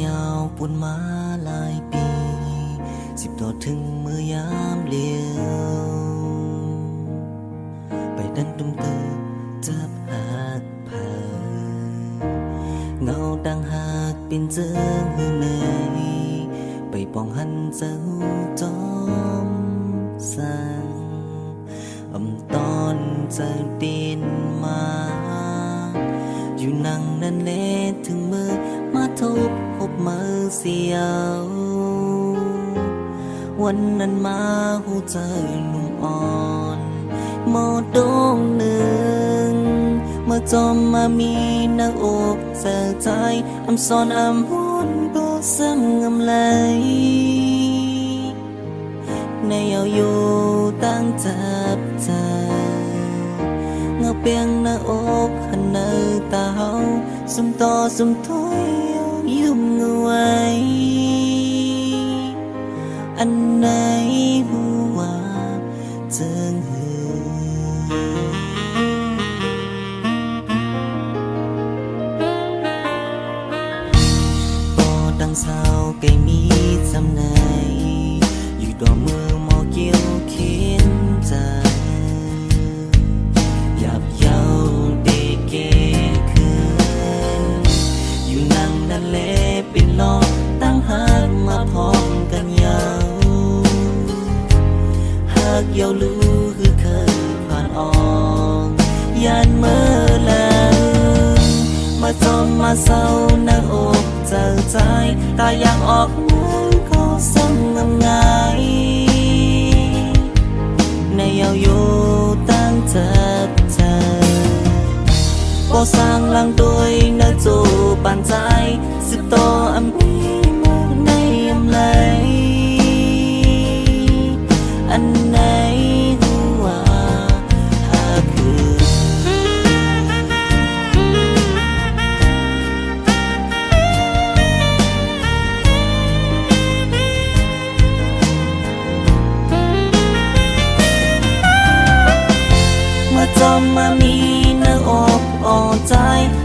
ยาวปุ่นมาหลายปี10 ต่อถึงมือยามเลี้ยวไปดันตุ้มเตอจับหักเผยเงาดังหักเป็นเจิงหือเนยไปปองหันเจ้าจอมสันตอนเจอดินมาอยู่นั่งนั่นเละถึงมือมาทุบหบมือเสียววันนั้นมาหูใจนุ่มอ่อนหมอดงหนึ่งเมื่อจอมมามีหน้าอกเสียใจอำซ้อนอำหุ่นก็ซ้ำงำไหลในเอาอยู่ตั้งจับใจเงาเปียงหน้าอกหันเนอตาเฮาสุ่มต่อสุ่มถอยยุ่มเงยอันไหนหัวเจิงหือปอดังสาวไก่มีจำไหนอยู่ดอกมือหมอเกี่ยวเข็นใจหยับเย้าเด็กเก๋ขึ้นอยู่นั่งนั่นเละเป็นล้อตั้งหักมาพร้อมกันยาวหักยาวรู้คือเคยผ่านออกยานเมื่อแล้วมาจมมาเศร้าหน้าอกเจอใจตาอยากออกมือก็ซ้ำงำงายในเยาอยู่ตั้งจับใจก็สร้างหลังโดยเนื้อจูปั่นใจ10 ต่ออำพีมาในอำไหลอันไหนหัวหาคือมาจอมมามีหน้าอกอ่อนใจ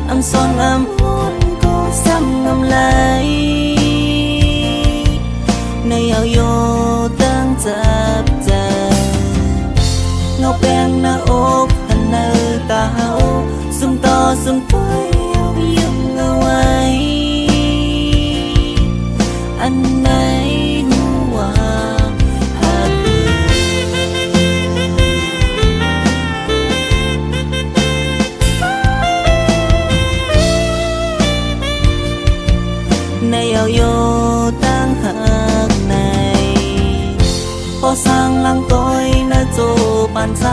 อำซ้อนอำหุ่นก็ซ้ำงำไหลในเอาโยตั้งจับใจเงาแป้งหน้าอกหันเนอตาเฮาสุ่มต่อสุ่มถอยยุ่งเอาไว้อันไหนหัวหาในเอาโยตั้งหักในพอสร้างหลังก้อยนะโจปั่นใจ